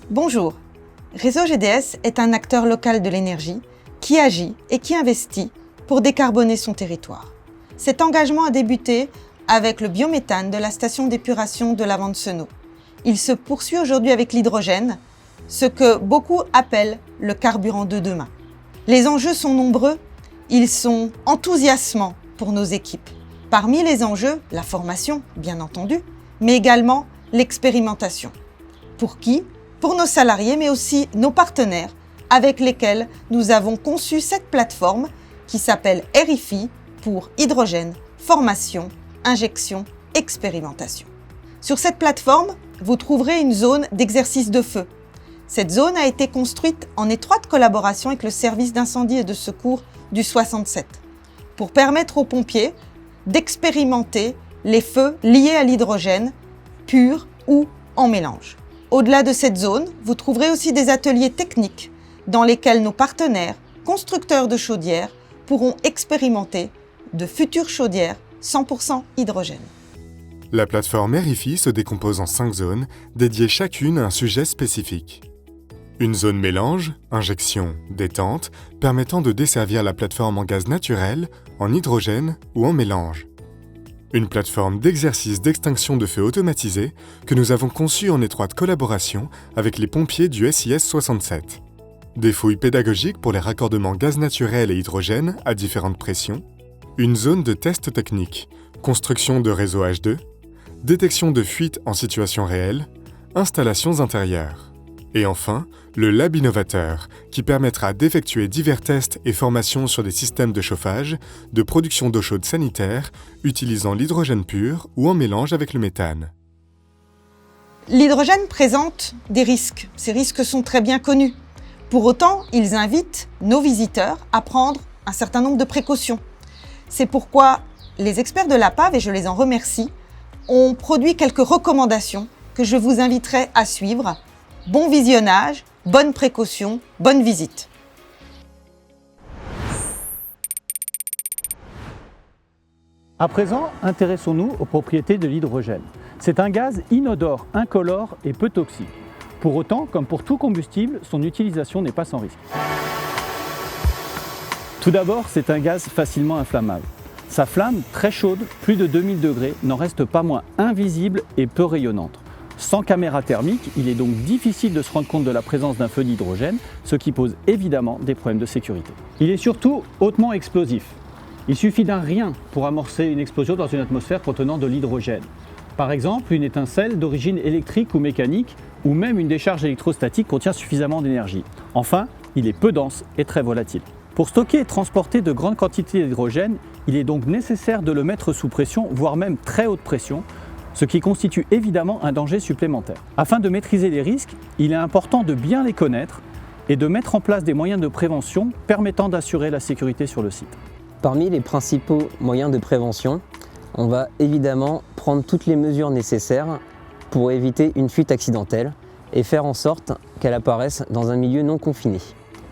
Bonjour, Réseau GDS est un acteur local de l'énergie qui agit et qui investit pour décarboner son territoire. Cet engagement a débuté avec le biométhane de la station d'épuration de la Vente-Senot. Il se poursuit aujourd'hui avec l'hydrogène, ce que beaucoup appellent le carburant de demain. Les enjeux sont nombreux, ils sont enthousiasmants pour nos équipes. Parmi les enjeux, la formation, bien entendu, mais également l'expérimentation. Pour qui ? Pour nos salariés, mais aussi nos partenaires avec lesquels nous avons conçu cette plateforme qui s'appelle RIFI pour hydrogène, formation, injection, expérimentation. Sur cette plateforme, vous trouverez une zone d'exercice de feu. Cette zone a été construite en étroite collaboration avec le service d'incendie et de secours du 67 pour permettre aux pompiers d'expérimenter les feux liés à l'hydrogène, pur ou en mélange. Au-delà de cette zone, vous trouverez aussi des ateliers techniques dans lesquels nos partenaires, constructeurs de chaudières, pourront expérimenter de futures chaudières 100% hydrogène. La plateforme RIFI se décompose en 5 zones, dédiées chacune à un sujet spécifique. Une zone mélange, injection, détente, permettant de desservir la plateforme en gaz naturel, en hydrogène ou en mélange. Une plateforme d'exercice d'extinction de feu automatisée que nous avons conçue en étroite collaboration avec les pompiers du SIS 67. Des fouilles pédagogiques pour les raccordements gaz naturel et hydrogène à différentes pressions. Une zone de test technique, construction de réseau H2, détection de fuite en situation réelle, installations intérieures. Et enfin, le Lab Innovateur, qui permettra d'effectuer divers tests et formations sur des systèmes de chauffage, de production d'eau chaude sanitaire, utilisant l'hydrogène pur ou en mélange avec le méthane. L'hydrogène présente des risques. Ces risques sont très bien connus. Pour autant, ils invitent nos visiteurs à prendre un certain nombre de précautions. C'est pourquoi les experts de l'APAV, et je les en remercie, ont produit quelques recommandations que je vous inviterai à suivre. Bon visionnage, bonne précaution, bonne visite. À présent, intéressons-nous aux propriétés de l'hydrogène. C'est un gaz inodore, incolore et peu toxique. Pour autant, comme pour tout combustible, son utilisation n'est pas sans risque. Tout d'abord, c'est un gaz facilement inflammable. Sa flamme, très chaude, plus de 2000 degrés, n'en reste pas moins invisible et peu rayonnante. Sans caméra thermique, il est donc difficile de se rendre compte de la présence d'un feu d'hydrogène, ce qui pose évidemment des problèmes de sécurité. Il est surtout hautement explosif. Il suffit d'un rien pour amorcer une explosion dans une atmosphère contenant de l'hydrogène. Par exemple, une étincelle d'origine électrique ou mécanique, ou même une décharge électrostatique contient suffisamment d'énergie. Enfin, il est peu dense et très volatile. Pour stocker et transporter de grandes quantités d'hydrogène, il est donc nécessaire de le mettre sous pression, voire même très haute pression, ce qui constitue évidemment un danger supplémentaire. Afin de maîtriser les risques, il est important de bien les connaître et de mettre en place des moyens de prévention permettant d'assurer la sécurité sur le site. Parmi les principaux moyens de prévention, on va évidemment prendre toutes les mesures nécessaires pour éviter une fuite accidentelle et faire en sorte qu'elle apparaisse dans un milieu non confiné.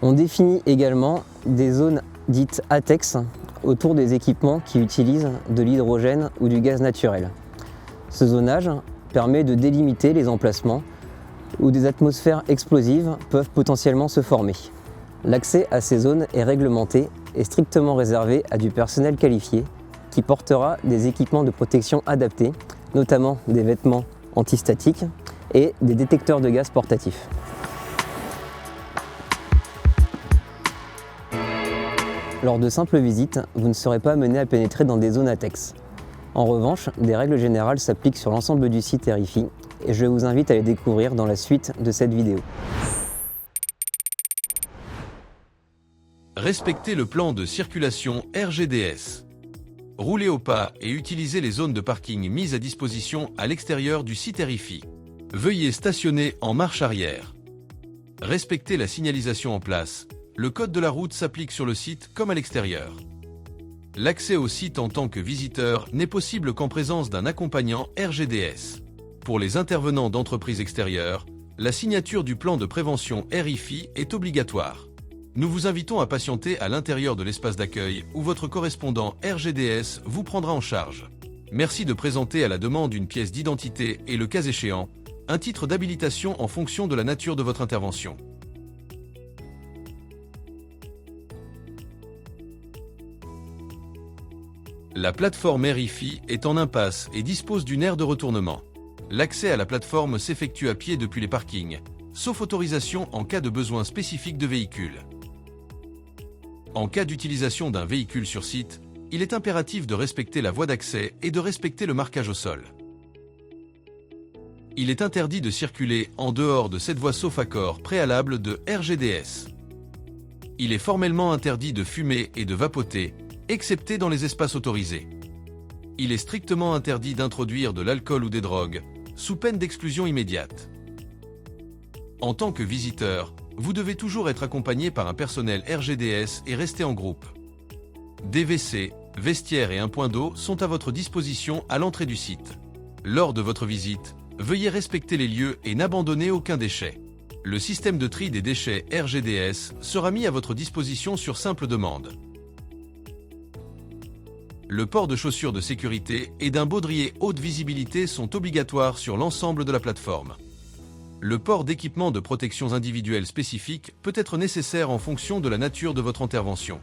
On définit également des zones dites ATEX autour des équipements qui utilisent de l'hydrogène ou du gaz naturel. Ce zonage permet de délimiter les emplacements où des atmosphères explosives peuvent potentiellement se former. L'accès à ces zones est réglementé et strictement réservé à du personnel qualifié qui portera des équipements de protection adaptés, notamment des vêtements antistatiques et des détecteurs de gaz portatifs. Lors de simples visites, vous ne serez pas amené à pénétrer dans des zones ATEX. En revanche, des règles générales s'appliquent sur l'ensemble du site RIFI et je vous invite à les découvrir dans la suite de cette vidéo. Respectez le plan de circulation RGDS. Roulez au pas et utilisez les zones de parking mises à disposition à l'extérieur du site RIFI. Veuillez stationner en marche arrière. Respectez la signalisation en place. Le code de la route s'applique sur le site comme à l'extérieur. L'accès au site en tant que visiteur n'est possible qu'en présence d'un accompagnant RGDS. Pour les intervenants d'entreprises extérieures, la signature du plan de prévention RIFI est obligatoire. Nous vous invitons à patienter à l'intérieur de l'espace d'accueil où votre correspondant RGDS vous prendra en charge. Merci de présenter à la demande une pièce d'identité et le cas échéant, un titre d'habilitation en fonction de la nature de votre intervention. La plateforme RIFI est en impasse et dispose d'une aire de retournement. L'accès à la plateforme s'effectue à pied depuis les parkings, sauf autorisation en cas de besoin spécifique de véhicule. En cas d'utilisation d'un véhicule sur site, il est impératif de respecter la voie d'accès et de respecter le marquage au sol. Il est interdit de circuler en dehors de cette voie sauf accord préalable de RGDS. Il est formellement interdit de fumer et de vapoter, excepté dans les espaces autorisés. Il est strictement interdit d'introduire de l'alcool ou des drogues, sous peine d'exclusion immédiate. En tant que visiteur, vous devez toujours être accompagné par un personnel RGDS et rester en groupe. Des WC, vestiaires et un point d'eau sont à votre disposition à l'entrée du site. Lors de votre visite, veuillez respecter les lieux et n'abandonner aucun déchet. Le système de tri des déchets RGDS sera mis à votre disposition sur simple demande. Le port de chaussures de sécurité et d'un baudrier haute visibilité sont obligatoires sur l'ensemble de la plateforme. Le port d'équipements de protection individuelle spécifiques peut être nécessaire en fonction de la nature de votre intervention.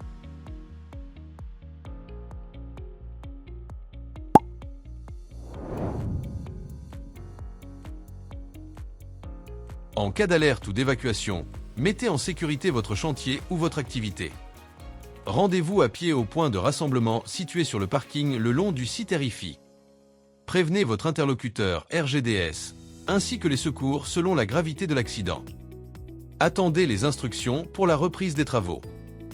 En cas d'alerte ou d'évacuation, mettez en sécurité votre chantier ou votre activité. Rendez-vous à pied au point de rassemblement situé sur le parking le long du site RIFI. Prévenez votre interlocuteur RGDS, ainsi que les secours selon la gravité de l'accident. Attendez les instructions pour la reprise des travaux.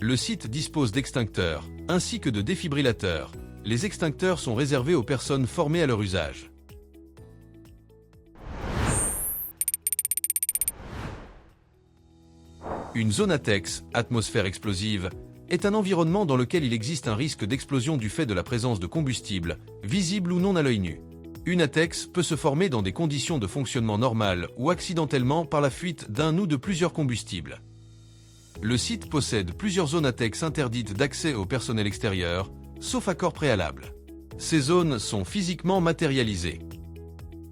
Le site dispose d'extincteurs, ainsi que de défibrillateurs. Les extincteurs sont réservés aux personnes formées à leur usage. Une zone ATEX, atmosphère explosive, est un environnement dans lequel il existe un risque d'explosion du fait de la présence de combustible, visible ou non à l'œil nu. Une ATEX peut se former dans des conditions de fonctionnement normales ou accidentellement par la fuite d'un ou de plusieurs combustibles. Le site possède plusieurs zones ATEX interdites d'accès au personnel extérieur, sauf accord préalable. Ces zones sont physiquement matérialisées.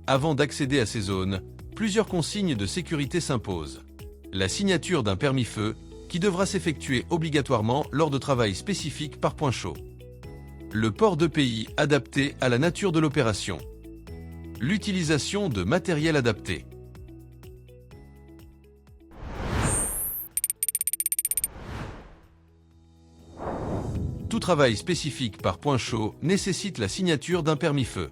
Avant d'accéder à ces zones, plusieurs consignes de sécurité s'imposent. La signature d'un permis feu, qui devra s'effectuer obligatoirement lors de travail spécifiques par point chaud. Le port d'EPI adapté à la nature de l'opération. L'utilisation de matériel adapté. Tout travail spécifique par point chaud nécessite la signature d'un permis feu.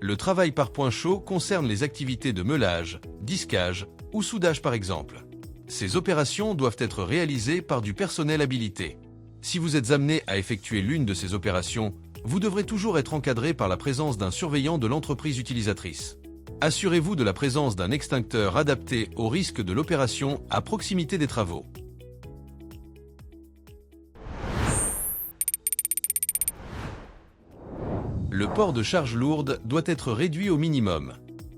Le travail par point chaud concerne les activités de meulage, disquage ou soudage par exemple. Ces opérations doivent être réalisées par du personnel habilité. Si vous êtes amené à effectuer l'une de ces opérations, vous devrez toujours être encadré par la présence d'un surveillant de l'entreprise utilisatrice. Assurez-vous de la présence d'un extincteur adapté au risque de l'opération à proximité des travaux. Le port de charges lourdes doit être réduit au minimum.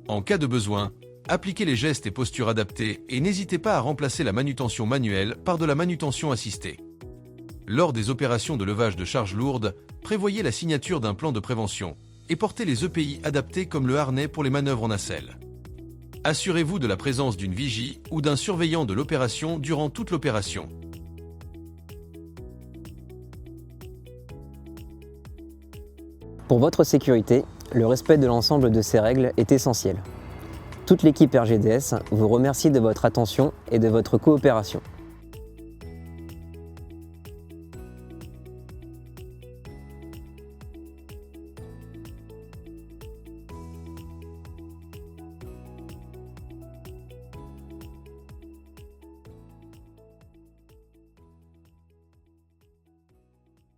En cas de besoin, appliquez les gestes et postures adaptés et n'hésitez pas à remplacer la manutention manuelle par de la manutention assistée. Lors des opérations de levage de charges lourdes, prévoyez la signature d'un plan de prévention et portez les EPI adaptés comme le harnais pour les manœuvres en nacelle. Assurez-vous de la présence d'une vigie ou d'un surveillant de l'opération durant toute l'opération. Pour votre sécurité, le respect de l'ensemble de ces règles est essentiel. Toute l'équipe RGDS vous remercie de votre attention et de votre coopération.